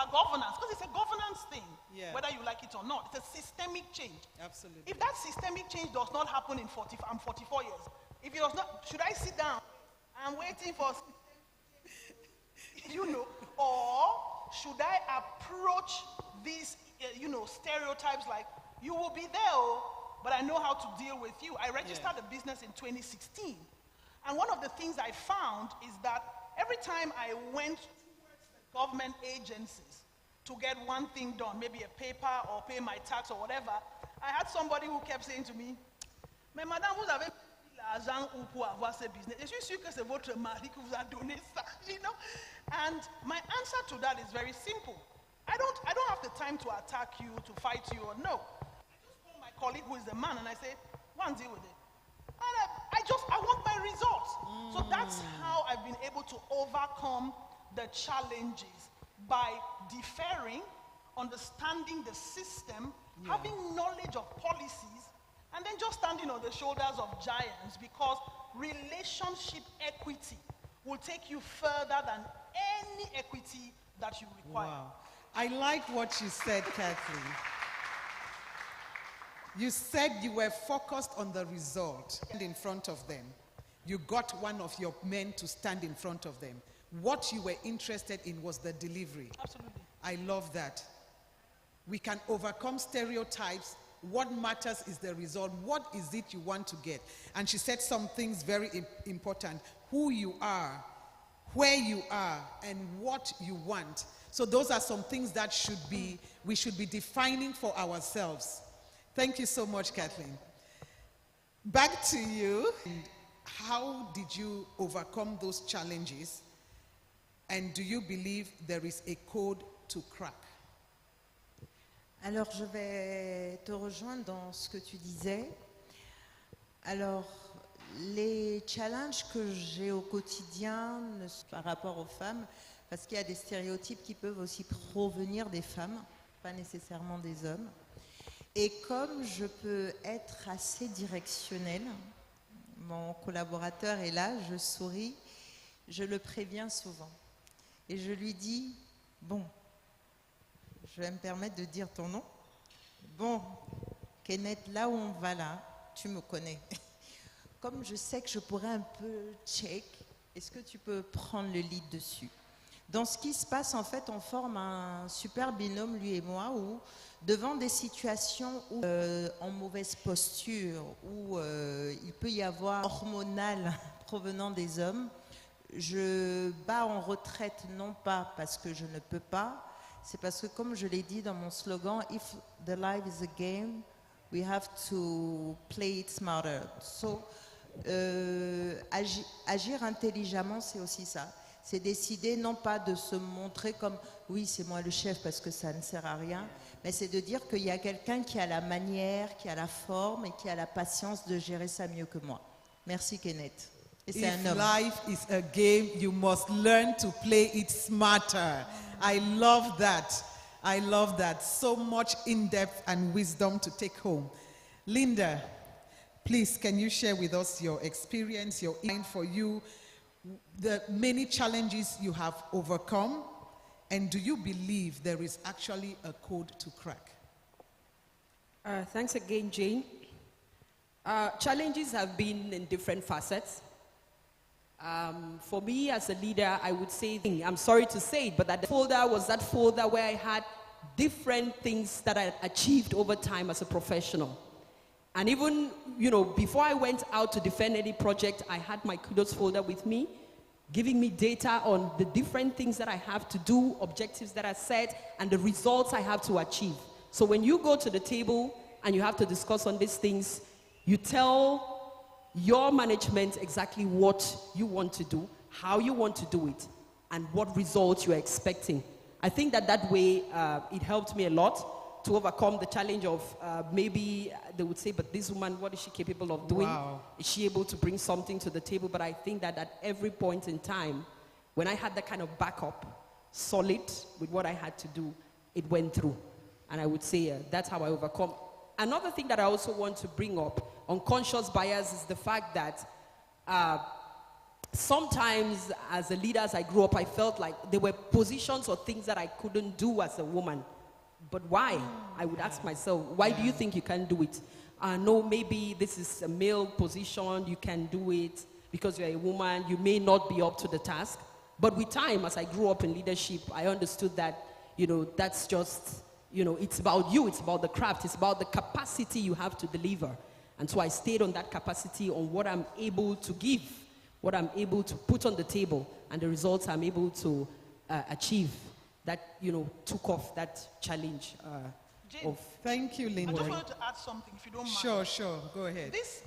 governance, because it's a governance thing, Yeah. whether you like it or not. It's a systemic change. Absolutely. If that systemic change does not happen in I'm 44 years. If it does not, should I sit down? I'm waiting for, or should I approach these, stereotypes like, you will be there, but I know how to deal with you. I registered a business in 2016. And one of the things I found is that every time I went towards the government agencies to get one thing done, maybe a paper or pay my tax or whatever, I had somebody who kept saying to me, mais madame, vous avez l'argent où pour avoir ce business? Je suis sûr que c'est votre mari qui vous a donné ça, And my answer to that is very simple. I don't have the time to attack you, to fight you, or no. I just call my colleague who is a man and I say, go and deal with it. And I want my results. So that's how I've been able to overcome the challenges, by deferring, understanding the system, having knowledge of policies, and then just standing on the shoulders of giants, because relationship equity will take you further than any equity that you require. Wow. I like what you said, Kathleen. You said you were focused on the result and in front of them. You got one of your men to stand in front of them. What you were interested in was the delivery. Absolutely. I love that. We can overcome stereotypes. What matters is the result. What is it you want to get? And she said some things very important. Who you are, where you are, and what you want. So those are some things that we should be defining for ourselves. Thank you so much, Kathleen. Back to you. How did you overcome those challenges? And do you believe there is a code to crack? Alors, je vais te rejoindre dans ce que tu disais. Alors, les challenges que j'ai au quotidien par rapport aux femmes, parce qu'il y a des stéréotypes qui peuvent aussi provenir des femmes, pas nécessairement des hommes. Et comme je peux être assez directionnelle, mon collaborateur est là, je souris, je le préviens souvent. Et je lui dis, bon, je vais me permettre de dire ton nom. Bon, Kenneth, là où on va là, tu me connais. Comme je sais que je pourrais un peu check, est-ce que tu peux prendre le lead dessus? Dans ce qui se passe, en fait, on forme un super binôme, lui et moi, où devant des situations où, en mauvaise posture, où il peut y avoir hormonal provenant des hommes, je bats en retraite, non pas parce que je ne peux pas, c'est parce que, comme je l'ai dit dans mon slogan, if the life is a game, we have to play it smarter. So, agir intelligemment, c'est aussi ça. C'est décider non pas de se montrer comme « oui, c'est moi le chef parce que ça ne sert à rien », mais c'est de dire qu'il y a quelqu'un qui a la manière, qui a la forme et qui a la patience de gérer ça mieux que moi. Merci, Kenneth. Et c'est un If homme. life is a game, you must learn to play it smarter. I love that. I love that. So much in-depth and wisdom to take home. Linda, please, can you share with us your experience, your insight for you, the many challenges you have overcome, and do you believe there is actually a code to crack? Thanks again, Jane. Challenges have been in different facets. For me as a leader, I would say, I'm sorry to say it, but that folder was that folder where I had different things that I achieved over time as a professional. And even, before I went out to defend any project, I had my kudos folder with me, giving me data on the different things that I have to do, objectives that I set, and the results I have to achieve. So when you go to the table and you have to discuss on these things, you tell your management exactly what you want to do, how you want to do it, and what results you're expecting. I think that way it helped me a lot to overcome the challenge of maybe they would say, but this woman, what is she capable of doing? Wow. Is she able to bring something to the table? But I think that at every point in time, when I had that kind of backup, solid with what I had to do, it went through. And I would say that's how I overcome. Another thing that I also want to bring up, unconscious bias, is the fact that sometimes as a leader, as I grew up, I felt like there were positions or things that I couldn't do as a woman. But why? I would ask myself, why do you think you can't do it? No, maybe this is a male position, you can do it because you're a woman, you may not be up to the task. But with time, as I grew up in leadership, I understood that, that's just, it's about you, it's about the craft, it's about the capacity you have to deliver. And so I stayed on that capacity, on what I'm able to give, what I'm able to put on the table, and the results I'm able to achieve. That, took off that challenge Jane, of... Thank you, I Linda. just wanted to add something, if you don't mind. Sure, go ahead. This,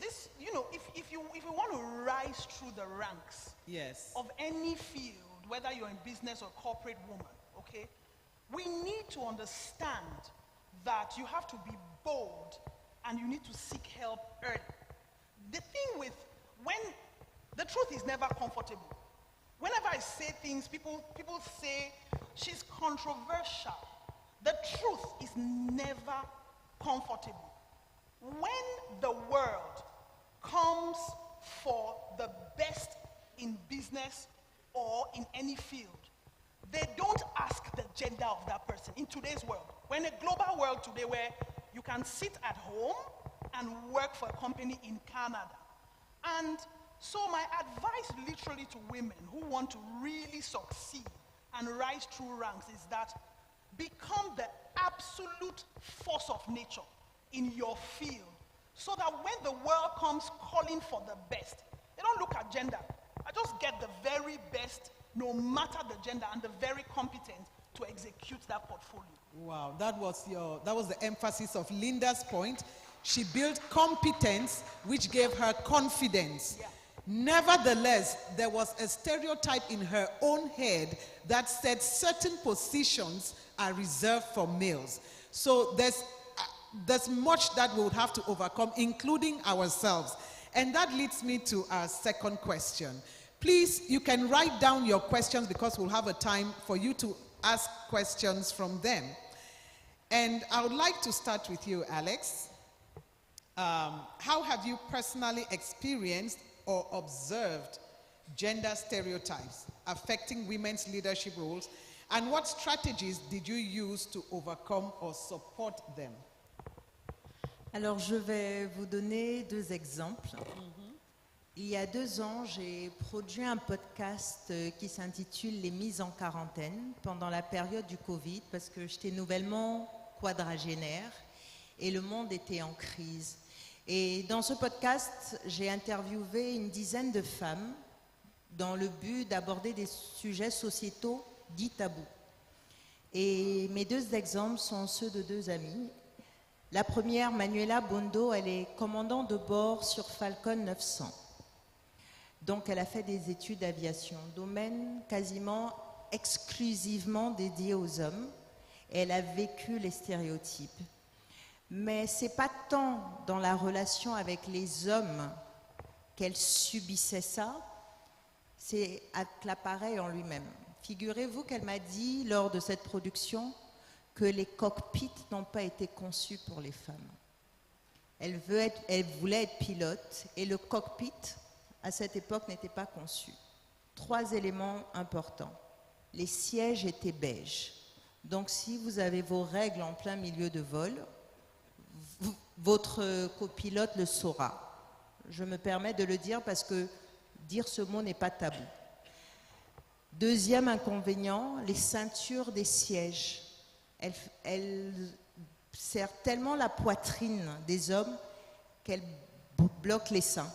if you want to rise through the ranks Yes. of any field, whether you're in business or corporate woman, okay, we need to understand that you have to be bold and you need to seek help early. The thing with the truth is never comfortable. Whenever I say things, people say she's controversial. The truth is never comfortable. When the world comes for the best in business or in any field, they don't ask the gender of that person in today's world. We're in a global world today where you can sit at home and work for a company in Canada. And so my advice literally to women who want to really succeed and rise through ranks is that become the absolute force of nature in your field, so that when the world comes calling for the best, they don't look at gender. I just get the very best, no matter the gender, and the very competent to execute that portfolio. Wow, that was the emphasis of Linda's point. She built competence, which gave her confidence. Yeah. Nevertheless, there was a stereotype in her own head that said certain positions are reserved for males. So there's much that we would have to overcome, including ourselves. And that leads me to our second question. Please, you can write down your questions because we'll have a time for you to ask questions from them. And I would like to start with you, Alex. How have you personally experienced or observed gender stereotypes affecting women's leadership roles, and what strategies did you use to overcome or support them? Alors, je vais vous donner 2 exemples. Il y a 2 ans, j'ai produit un podcast qui s'intitule « Les mises en quarantaine » pendant la période du Covid, parce que j'étais nouvellement quadragénaire et le monde était en crise. Et dans ce podcast, j'ai interviewé une dizaine de femmes dans le but d'aborder des sujets sociétaux dits tabous. Et mes 2 exemples sont ceux de 2 amies. La première, Manuela Bondo, elle est commandant de bord sur Falcon 900. Donc elle a fait des études d'aviation, domaine quasiment exclusivement dédié aux hommes. Et elle a vécu les stéréotypes. Mais ce n'est pas tant dans la relation avec les hommes qu'elle subissait ça, c'est avec l'appareil en lui-même. Figurez-vous qu'elle m'a dit lors de cette production que les cockpits n'ont pas été conçus pour les femmes. Elle voulait être pilote et le cockpit, à cette époque, n'était pas conçu. 3 éléments importants. Les sièges étaient beiges. Donc si vous avez vos règles en plein milieu de vol, votre copilote le saura. Je me permets de le dire parce que dire ce mot n'est pas tabou. Deuxième inconvénient, les ceintures des sièges. Elles serrent tellement la poitrine des hommes qu'elles bloquent les seins.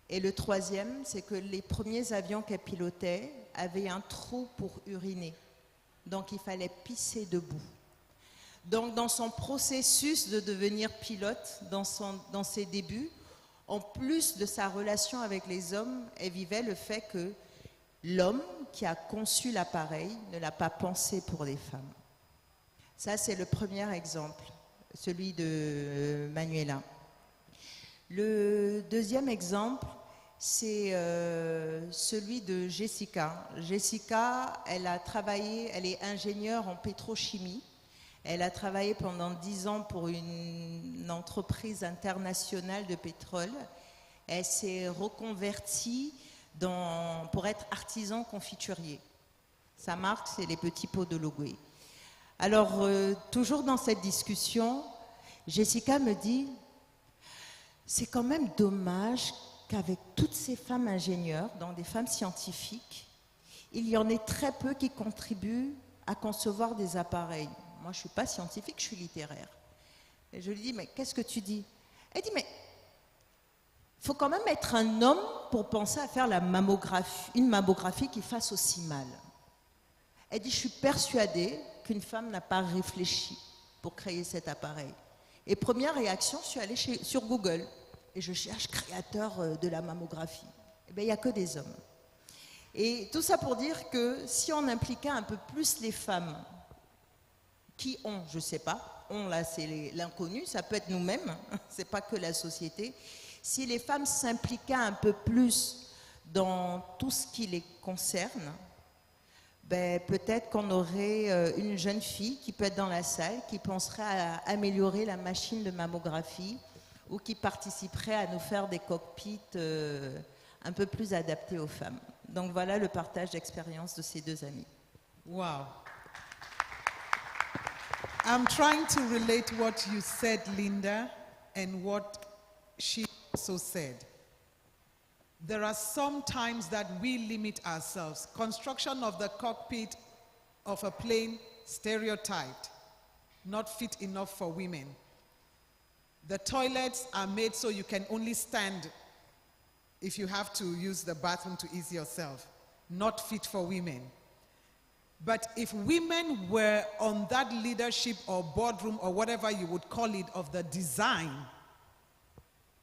Et le troisième, c'est que les premiers avions qu'elle pilotait avaient un trou pour uriner. Donc il fallait pisser debout. Donc dans son processus de devenir pilote, dans ses débuts, en plus de sa relation avec les hommes, elle vivait le fait que l'homme qui a conçu l'appareil ne l'a pas pensé pour les femmes. Ça, c'est le premier exemple, celui de Manuela. Le deuxième exemple, c'est celui de Jessica. Jessica, elle est ingénieure en pétrochimie. Elle a travaillé pendant 10 ans pour une entreprise internationale de pétrole. Elle s'est reconvertie pour être artisan confiturier. Sa marque, c'est les petits pots de Logoué. Alors, toujours dans cette discussion, Jessica me dit, c'est quand même dommage qu'avec toutes ces femmes ingénieures, donc des femmes scientifiques, il y en ait très peu qui contribuent à concevoir des appareils. Moi, je ne suis pas scientifique, je suis littéraire. Et je lui dis, mais qu'est-ce que tu dis? Elle dit, mais il faut quand même être un homme pour penser à faire une mammographie qui fasse aussi mal. Elle dit, je suis persuadée qu'une femme n'a pas réfléchi pour créer cet appareil. Et première réaction, je suis allée sur Google et je cherche créateur de la mammographie. Eh bien, il n'y a que des hommes. Et tout ça pour dire que si on impliquait un peu plus les femmes qui ont, je ne sais pas, on là c'est l'inconnu, ça peut être nous-mêmes, c'est pas que la société. Si les femmes s'impliquaient un peu plus dans tout ce qui les concerne, ben, peut-être qu'on aurait une jeune fille qui peut être dans la salle, qui penserait à améliorer la machine de mammographie ou qui participerait à nous faire des cockpits un peu plus adaptés aux femmes. Donc voilà le partage d'expérience de ces deux amis. Wow. I'm trying to relate what you said, Linda, and what she also said. There are some times that we limit ourselves. Construction of the cockpit of a plane, stereotyped, not fit enough for women. The toilets are made so you can only stand if you have to use the bathroom to ease yourself, not fit for women. But if women were on that leadership or boardroom or whatever you would call it of the design,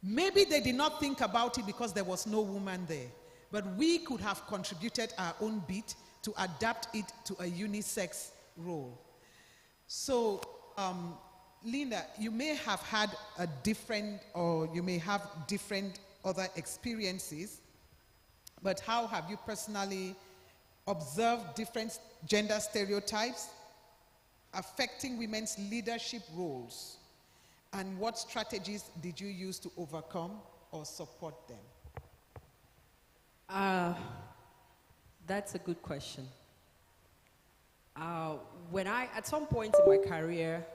maybe they did not think about it because there was no woman there. But we could have contributed our own bit to adapt it to a unisex role. So, Linda, you may have had a different, or you may have different other experiences, but how have you personally observed different gender stereotypes affecting women's leadership roles? And what strategies did you use to overcome or support them? That's a good question. At some point in my career,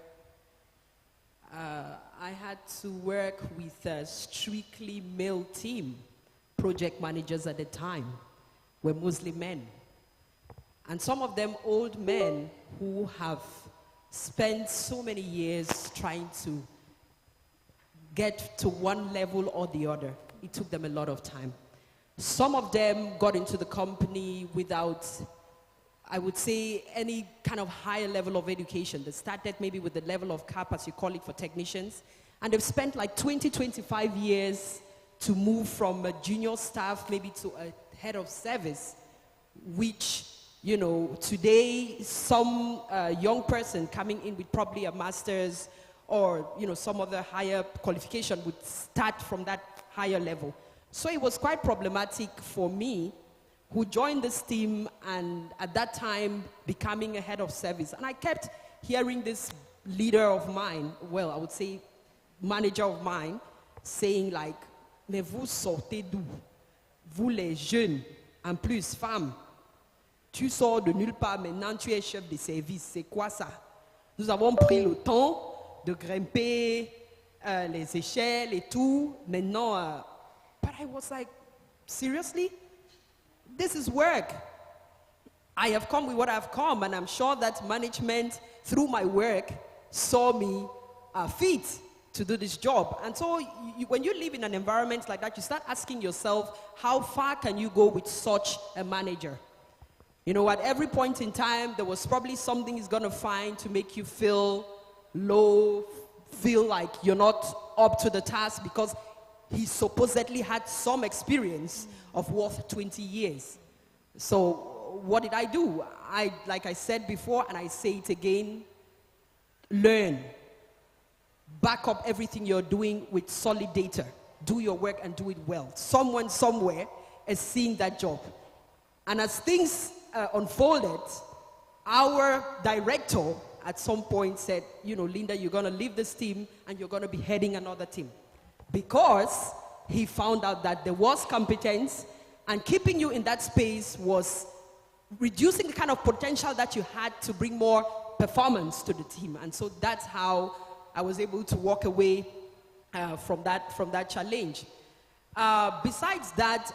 I had to work with a strictly male team. Project managers at the time were mostly men. And some of them old men who have spent so many years trying to get to one level or the other. It took them a lot of time. Some of them got into the company without, I would say, any kind of higher level of education. They started maybe with the level of CAP, as you call it, for technicians. And they've spent like 20, 25 years to move from a junior staff maybe to a head of service, which, you know, today some young person coming in with probably a master's or, you know, some other higher qualification would start from that higher level. So it was quite problematic for me, who joined this team and at that time becoming a head of service. And I kept hearing this leader of mine, well, I would say manager of mine, saying like, mais vous sortez d'où? Vous les jeunes, en plus femmes, tu sors de nulle part, maintenant tu es chef de service, c'est quoi ça? Nous avons pris le temps de grimper les échelles et tout, maintenant, but I was like, seriously? This is work. I have come with what I've come, and I'm sure that management, through my work, saw me fit to do this job. And so when you live in an environment like that, you start asking yourself, how far can you go with such a manager? You know, at every point in time, there was probably something he's going to find to make you feel low, feel like you're not up to the task, because he supposedly had some experience of worth 20 years. So what did I do? Like I said before, and I say it again, learn. Back up everything you're doing with solid data. Do your work and do it well. Someone somewhere is seeing that job. And as things unfolded, our director at some point said, you know, Linda, you're going to leave this team and you're going to be heading another team. Because he found out that there was competence And keeping you in that space was reducing the kind of potential that you had to bring more performance to the team. And so that's how I was able to walk away from that challenge. Besides that,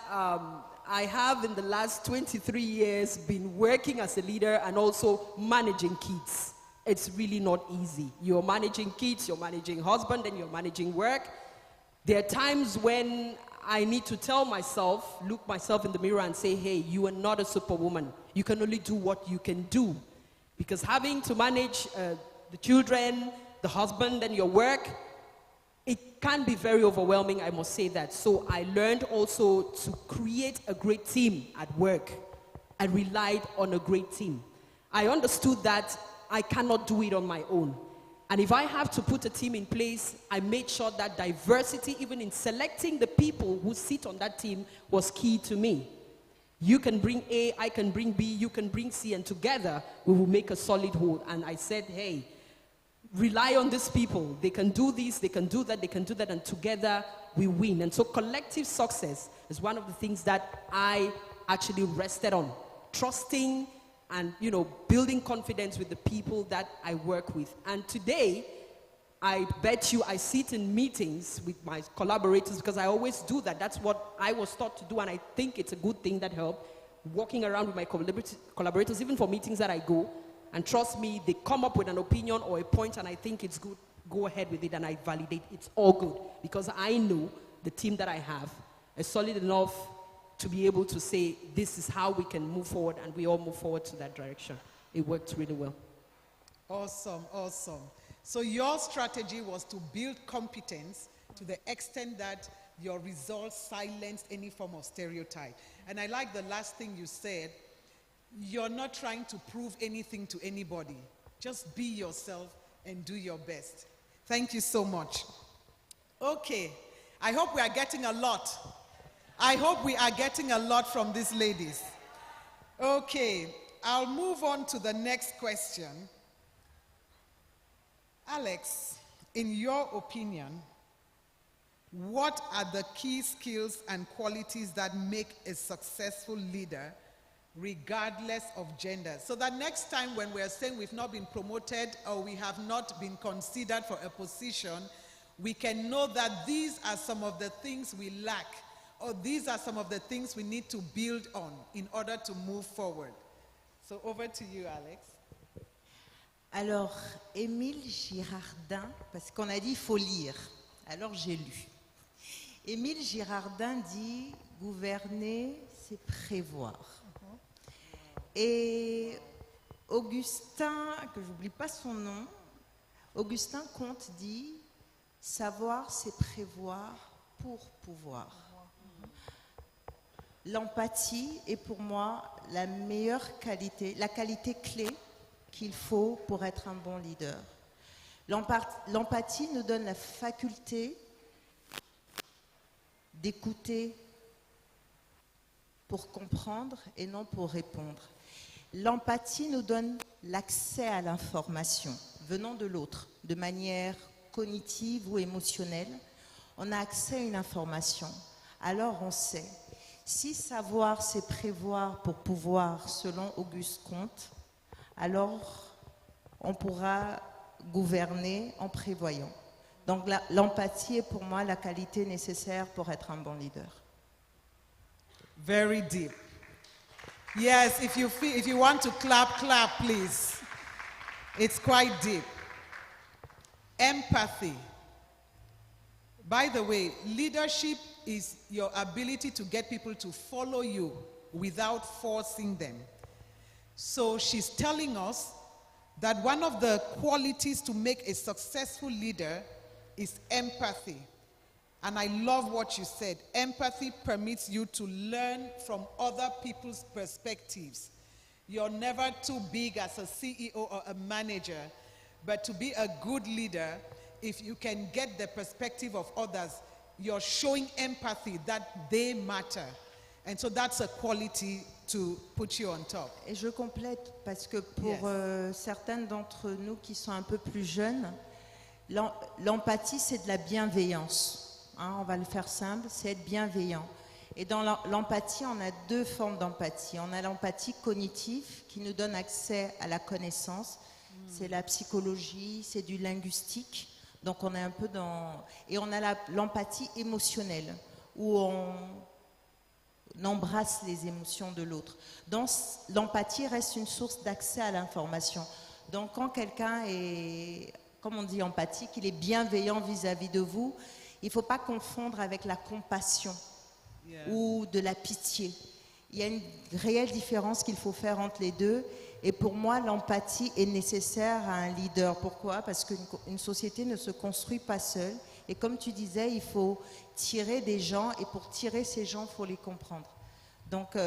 I have in the last 23 years been working as a leader and also managing kids. It's really not easy. You're managing kids, you're managing husband, and you're managing work. There are times when I need to tell myself, look myself in the mirror and say, hey, you are not a superwoman. You can only do what you can do. Because having to manage the children, the husband, and your work, it can be very overwhelming, I must say that. So I learned also to create a great team at work. I relied on a great team. I understood that I cannot do it on my own. And if I have to put a team in place, I made sure that diversity, even in selecting the people who sit on that team, was key to me. You can bring A, I can bring B, you can bring C, and together we will make a solid whole. And I said, hey, rely on these people. They can do this, they can do that, they can do that, and together we win. And so collective success is one of the things that I actually rested on. Trusting and, building confidence with the people that I work with. And today, I bet you I sit in meetings with my collaborators because I always do that. That's what I was taught to do, and I think it's a good thing that helped. Walking around with my collaborators, even for meetings that I go, and trust me, they come up with an opinion or a point, and I think it's good. Go ahead with it, and I validate. It's all good because I know the team that I have is solid enough to be able to say, this is how we can move forward, and we all move forward to that direction. It worked really well. Awesome, awesome. So your strategy was to build competence to the extent that your results silenced any form of stereotype. And I like the last thing you said. You're not trying to prove anything to anybody. Just be yourself and do your best. Thank you so much. Okay, I hope we are getting a lot. I hope we are getting a lot from these ladies. Okay, I'll move on to the next question. Alex, in your opinion, what are the key skills and qualities that make a successful leader regardless of gender? So that next time when we're saying we've not been promoted or we have not been considered for a position, we can know that these are some of the things we lack, or these are some of the things we need to build on in order to move forward. So over to you, Alex. Alors, Émile Girardin, parce qu'on a dit il faut lire, alors j'ai lu. Émile Girardin dit « Gouverner, c'est prévoir ». Et Augustin, que j'oublie pas son nom, Augustin Comte dit « Savoir, c'est prévoir pour pouvoir ». L'empathie est pour moi la meilleure qualité, la qualité clé qu'il faut pour être un bon leader. L'empathie nous donne la faculté d'écouter pour comprendre et non pour répondre. L'empathie nous donne l'accès à l'information venant de l'autre, de manière cognitive ou émotionnelle. On a accès à une information, alors on sait. Si savoir, c'est prévoir pour pouvoir, selon Auguste Comte, alors on pourra gouverner en prévoyant. Donc l'empathie est pour moi la qualité nécessaire pour être un bon leader. Very deep. Yes, if you want to clap, please. It's quite deep. Empathy. By the way, leadership is your ability to get people to follow you without forcing them. So she's telling us that one of the qualities to make a successful leader is empathy. And I love what you said. Empathy permits you to learn from other people's perspectives. You're never too big as a CEO or a manager, but to be a good leader, if you can get the perspective of others, you're showing empathy that they matter. And so that's a quality to put you on top. Et je complète parce que pour certaines d'entre nous qui sont un peu plus jeunes, l'empathie c'est de la bienveillance. Hein, on va le faire simple, c'est être bienveillant. Et dans l'empathie, on a deux formes d'empathie. On a l'empathie cognitive qui nous donne accès à la connaissance. C'est la psychologie, c'est du linguistique. Donc on est un peu dans... Et on a l'empathie émotionnelle où on embrasse les émotions de l'autre. Donc l'empathie reste une source d'accès à l'information. Donc quand quelqu'un est, comme on dit, empathique, il est bienveillant vis-à-vis de vous, il ne faut pas confondre avec la compassion ou de la pitié. Il y a une réelle différence qu'il faut faire entre les deux. Et pour moi, l'empathie est nécessaire à un leader. Pourquoi? Parce qu'une société ne se construit pas seule. Et comme tu disais, il faut tirer des gens. Et pour tirer ces gens, il faut les comprendre. Donc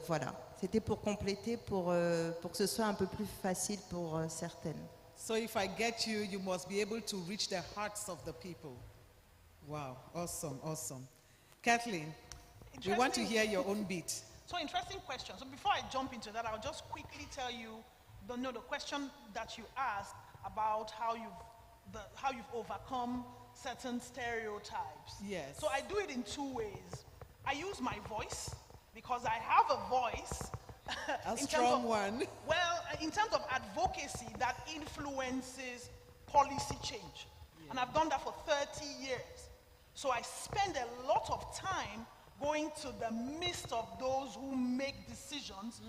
voilà, c'était pour compléter, pour que ce soit un peu plus facile pour certaines. So if I get you, you must be able to reach the hearts of the people. Wow, awesome, awesome. Kathleen, we want to hear your own beat. So interesting question. So before I jump into that, I'll just quickly tell you the question that you asked about how you've overcome certain stereotypes. Yes. So I do it in two ways. I use my voice because I have a voice. A strong one. Well, in terms of advocacy that influences policy change. Yeah. And I've done that for 30 years. So I spend a lot of time going to the midst of those who make decisions,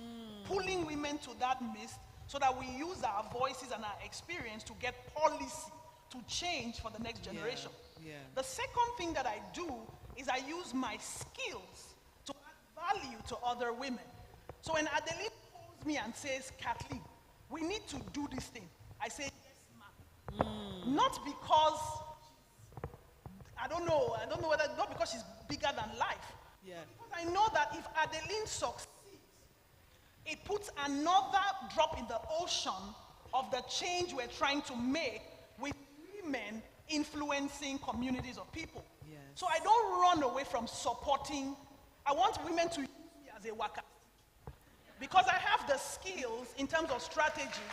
pulling women to that midst so that we use our voices and our experience to get policy to change for the next generation. Yeah. The second thing that I do is I use my skills to add value to other women. So when Adeline calls me and says, Kathleen, we need to do this thing, I say, yes, ma'am. Not because, I don't know whether, not because she's bigger than life. Yeah. Because I know that if Adeline succeeds, it puts another drop in the ocean of the change we're trying to make with women influencing communities of people. Yes. So I don't run away from supporting. I want women to use me as a worker. Because I have the skills in terms of strategy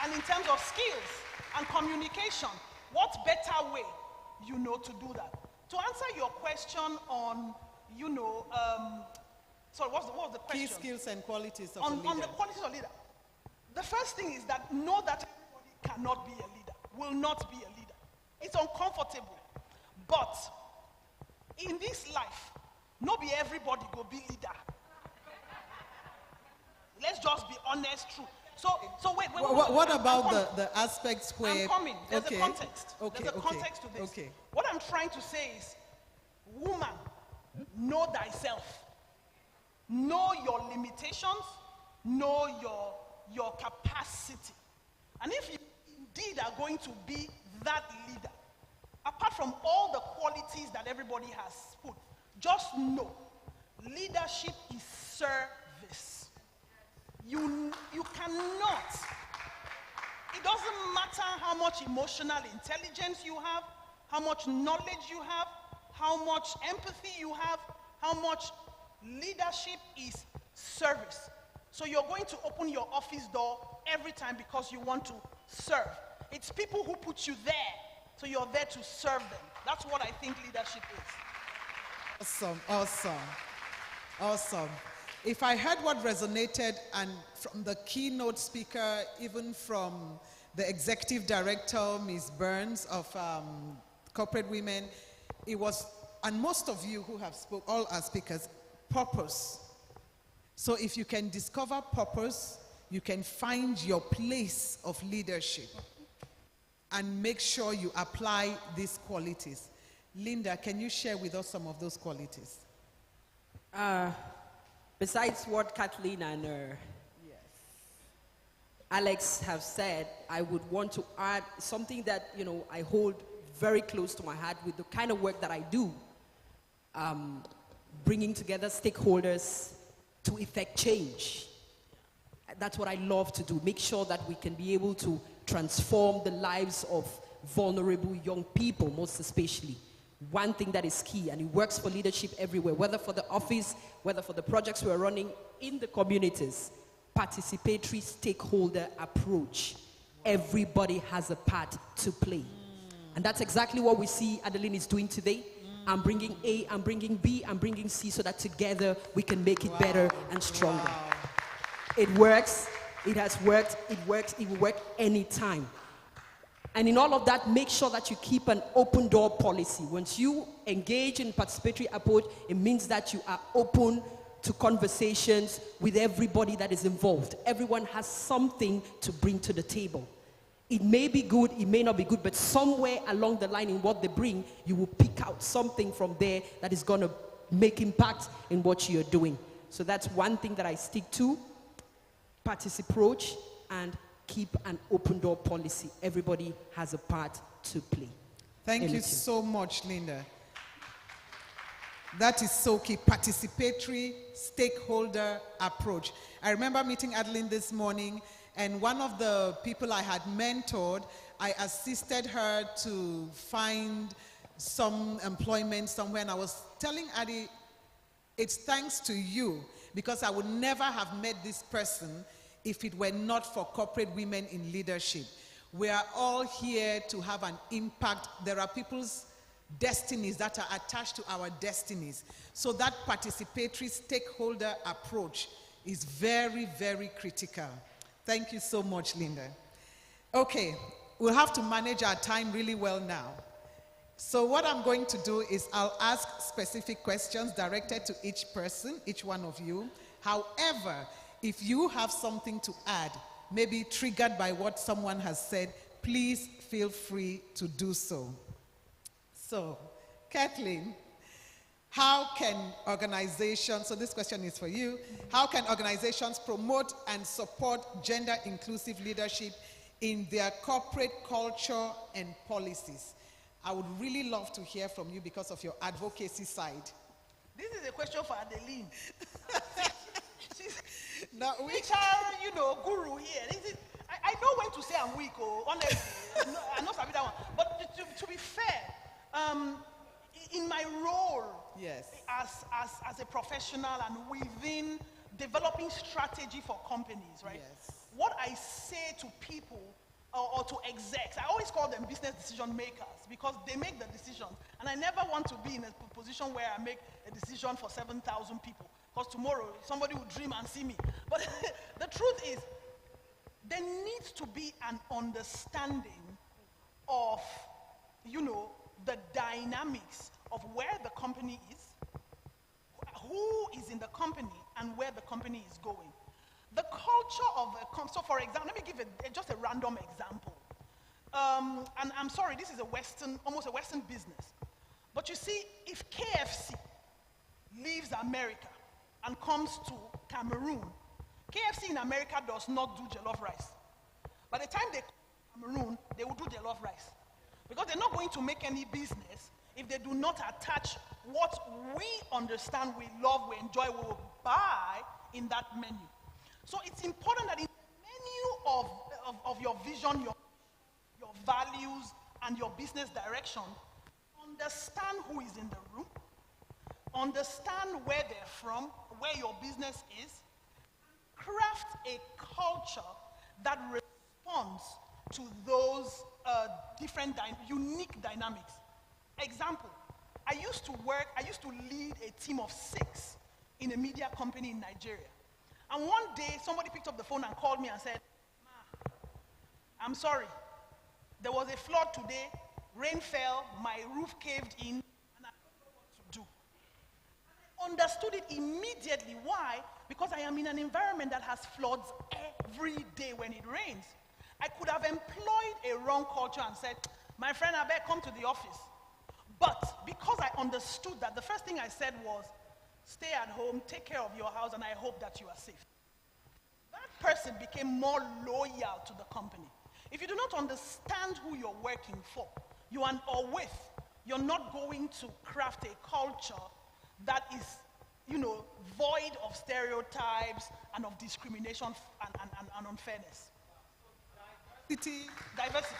and in terms of skills and communication. What better way, to do that? To answer your question on, sorry, what was the question? Key skills and qualities of a On leader. the qualities of leader. The first thing is that know that everybody cannot be a leader, will not be a leader. It's uncomfortable. But in this life, not be everybody will be leader. Let's just be honest, true. So wait. What about the aspects where... I'm coming. There's a context. Okay, There's a context to this. Okay. What I'm trying to say is, woman, know thyself. Know your limitations. Know your capacity. And if you indeed are going to be that leader, apart from all the qualities that everybody has put, just know, leadership is service. You cannot. It doesn't matter how much emotional intelligence you have, how much knowledge you have, how much empathy you have, how much leadership is service. So you're going to open your office door every time because you want to serve. It's people who put you there, so you're there to serve them. That's what I think leadership is. Awesome. If I heard what resonated, and from the keynote speaker, even from the executive director, Ms. Burns of Corporate Women, it was, and most of you who have spoken, all our speakers, purpose. So if you can discover purpose, you can find your place of leadership and make sure you apply these qualities. Linda, can you share with us some of those qualities? Besides what Kathleen and Alex have said, I would want to add something that, I hold very close to my heart with the kind of work that I do, bringing together stakeholders to effect change. That's what I love to do, make sure that we can be able to transform the lives of vulnerable young people, most especially. One thing that is key, and it works for leadership everywhere, whether for the office, whether for the projects we're running in the communities, participatory stakeholder approach. Everybody has a part to play. And that's exactly what we see Adeline is doing today. I'm bringing A, I'm bringing B, I'm bringing C, so that together we can make it better and stronger. Wow. It works, it has worked, it works, it will work anytime. And in all of that, make sure that you keep an open door policy. Once you engage in participatory approach, it means that you are open to conversations with everybody that is involved. Everyone has something to bring to the table. It may be good, it may not be good, but somewhere along the line in what they bring, you will pick out something from there that is going to make impact in what you're doing. So that's one thing that I stick to. Participate and keep an open door policy. Everybody has a part to play. Thank you so much, Linda. That is so key. Participatory stakeholder approach. I remember meeting Adeline this morning, and one of the people I had mentored, I assisted her to find some employment somewhere, and I was telling Adi, it's thanks to you, because I would never have met this person if it were not for corporate women in leadership. We are all here to have an impact. There are people's destinies that are attached to our destinies. So that participatory stakeholder approach is very, very critical. Thank you so much, Linda. Okay, we'll have to manage our time really well now. So what I'm going to do is I'll ask specific questions directed to each person, each one of you. However, if you have something to add, maybe triggered by what someone has said, please feel free to do so. So, Kathleen, how can organizations, so this question is for you, how can organizations promote and support gender-inclusive leadership in their corporate culture and policies? I would really love to hear from you because of your advocacy side. This is a question for Adeline. She's now, HR, guru here. I know when to say I'm weak, honestly. I'm not that one. But to be fair, in my role yes, as a professional and within developing strategy for companies, right? Yes. What I say to people or to execs, I always call them business decision makers because they make the decisions. And I never want to be in a position where I make a decision for 7,000 people because tomorrow somebody will dream and see me. But the truth is, there needs to be an understanding of, the dynamics of where the company is, who is in the company, and where the company is going. The culture of a company, so for example, let me give just a random example. And I'm sorry, this is almost a Western business. But you see, if KFC leaves America and comes to Cameroon, KFC in America does not do jollof rice. By the time they come to Cameroon, they will do jollof rice. Because they're not going to make any business if they do not attach what we understand, we love, we enjoy, we will buy in that menu. So it's important that in the menu of your vision, your values, and your business direction, understand who is in the room, understand where they're from, where your business is, craft a culture that responds to those different, unique dynamics. Example, I used to lead a team of 6 in a media company in Nigeria. And one day, somebody picked up the phone and called me and said, "Ma, I'm sorry. There was a flood today, rain fell, my roof caved in, and I don't know what to do." I understood it immediately. Why? Because I am in an environment that has floods every day when it rains. I could have employed a wrong culture and said, "My friend, I better come to the office." But because I understood that, the first thing I said was, "Stay at home, take care of your house, and I hope that you are safe." That person became more loyal to the company. If you do not understand who you're working for, or with, you're not going to craft a culture that is, void of stereotypes and of discrimination and unfairness. Diversity.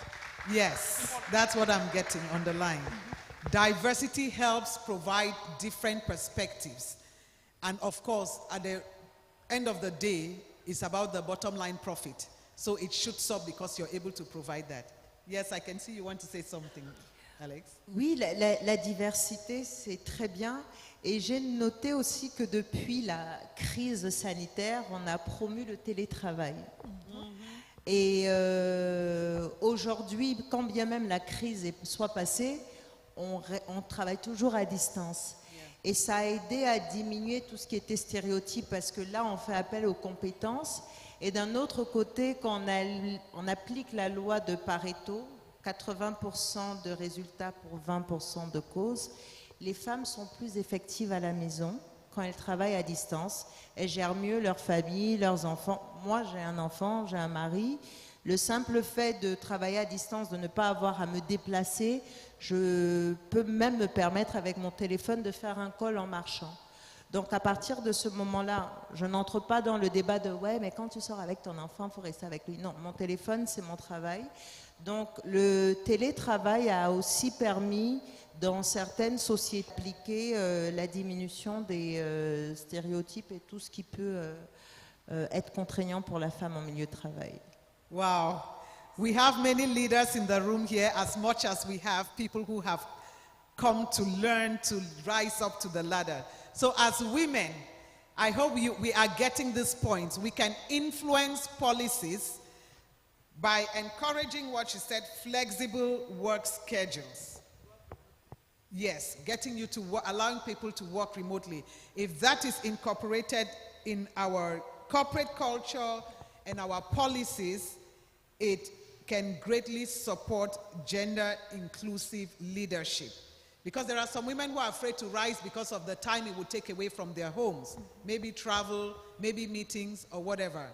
Yes, that's what I'm getting on the line. Diversity helps provide different perspectives. And of course, at the end of the day, it's about the bottom line profit. So it shoots up because you're able to provide that. Yes, I can see you want to say something. Alex? Oui, la diversité, c'est très bien. Et j'ai noté aussi que depuis la crise sanitaire, on a promu le télétravail. Et aujourd'hui, quand bien même la crise soit passée, on travaille toujours à distance. Et ça a aidé à diminuer tout ce qui était stéréotype, parce que là, on fait appel aux compétences. Et d'un autre côté, quand on applique la loi de Pareto, 80% de résultats pour 20% de causes, les femmes sont plus effectives à la maison quand elles travaillent à distance. Elles gèrent mieux leur famille, leurs enfants. Moi, j'ai un enfant, j'ai un mari. Le simple fait de travailler à distance, de ne pas avoir à me déplacer, je peux même me permettre avec mon téléphone de faire un call en marchant. Donc à partir de ce moment-là, je n'entre pas dans le débat de « ouais, mais quand tu sors avec ton enfant, il faut rester avec lui ». Non, mon téléphone, c'est mon travail. Donc le télétravail a aussi permis, dans certaines sociétés, d'appliquer la diminution des stéréotypes et tout ce qui peut être contraignant pour la femme en milieu de travail. Wow. We have many leaders in the room here, as much as we have people who have come to learn to rise up to the ladder. So as women, I hope we are getting this point. We can influence policies by encouraging what she said, flexible work schedules. Yes, getting you to allowing people to work remotely. If that is incorporated in our corporate culture and our policies, it can greatly support gender-inclusive leadership. Because there are some women who are afraid to rise because of the time it would take away from their homes. Maybe travel, maybe meetings, or whatever.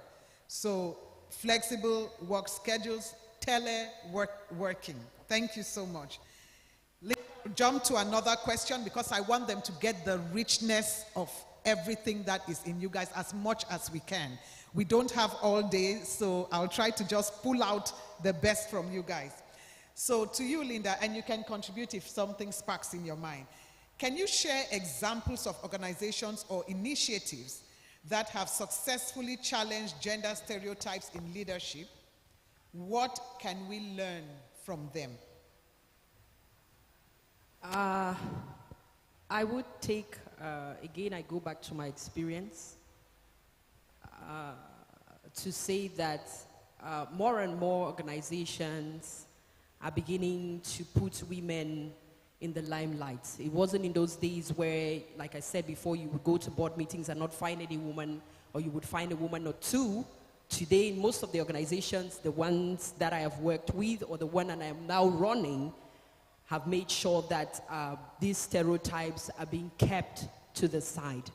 So flexible work schedules, teleworking. Thank you so much. Let's jump to another question, because I want them to get the richness of everything that is in you guys as much as we can. We don't have all day, so I'll try to just pull out the best from you guys. So to you, Linda, and you can contribute if something sparks in your mind. Can you share examples of organizations or initiatives that have successfully challenged gender stereotypes in leadership? What can we learn from them? I would take, again, I go back to my experience, to say that more and more organizations are beginning to put women in the limelight. It wasn't in those days where, like I said before, you would go to board meetings and not find any woman, or you would find a woman or two. Today, in most of the organizations, the ones that I have worked with or the one that I am now running, have made sure that these stereotypes are being kept to the side.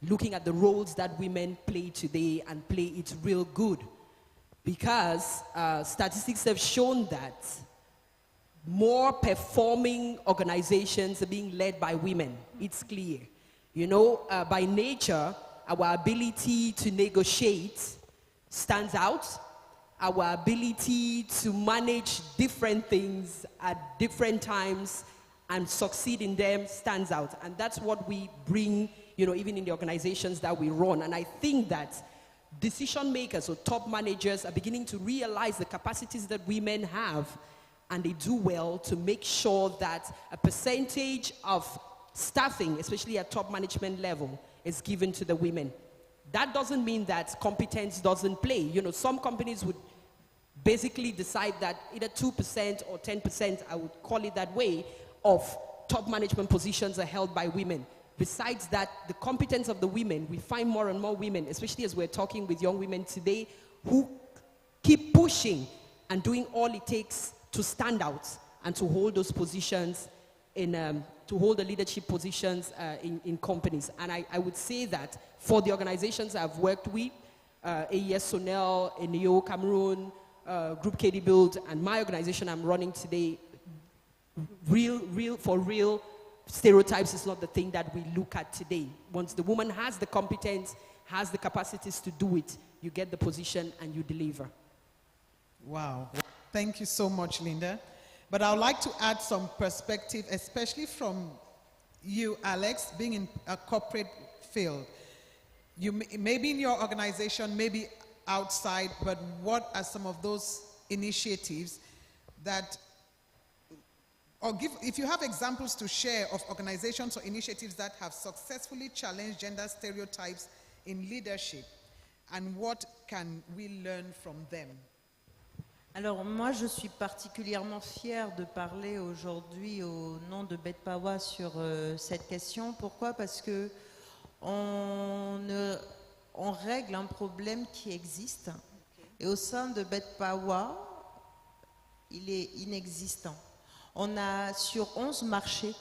Looking at the roles that women play today and play it real good. Because statistics have shown that more performing organizations are being led by women. It's clear. You know, by nature, our ability to negotiate stands out. Our ability to manage different things at different times and succeed in them stands out. And that's what we bring, you know, even in the organizations that we run. And I think that decision makers or top managers are beginning to realize the capacities that women have, and they do well to make sure that a percentage of staffing, especially at top management level, is given to the women. That doesn't mean that competence doesn't play. You know, some companies would basically decide that either 2% or 10%, I would call it that way, of top management positions are held by women. Besides that, the competence of the women, we find more and more women, especially as we're talking with young women today, who keep pushing and doing all it takes to stand out and to hold those positions to hold the leadership positions in companies. And I would say that for the organizations I've worked with, AES Sonel, Eneo Cameroon, Group KD Build, and my organization I'm running today, for real, stereotypes is not the thing that we look at today. Once the woman has the competence, has the capacities to do it, you get the position and you deliver. Wow. Thank you so much, Linda. But I would like to add some perspective, especially from you, Alex, being in a corporate field. You maybe in your organization, maybe outside, but what are some of those initiatives that or if you have examples to share of organizations or initiatives that have successfully challenged gender stereotypes in leadership, and what can we learn from them? Alors moi, je suis particulièrement fière de parler aujourd'hui au nom de BETPAWA sur cette question. Pourquoi? Parce que on règle un problème qui existe, et au sein de BETPAWA, il est inexistant. On a sur 11 marchés,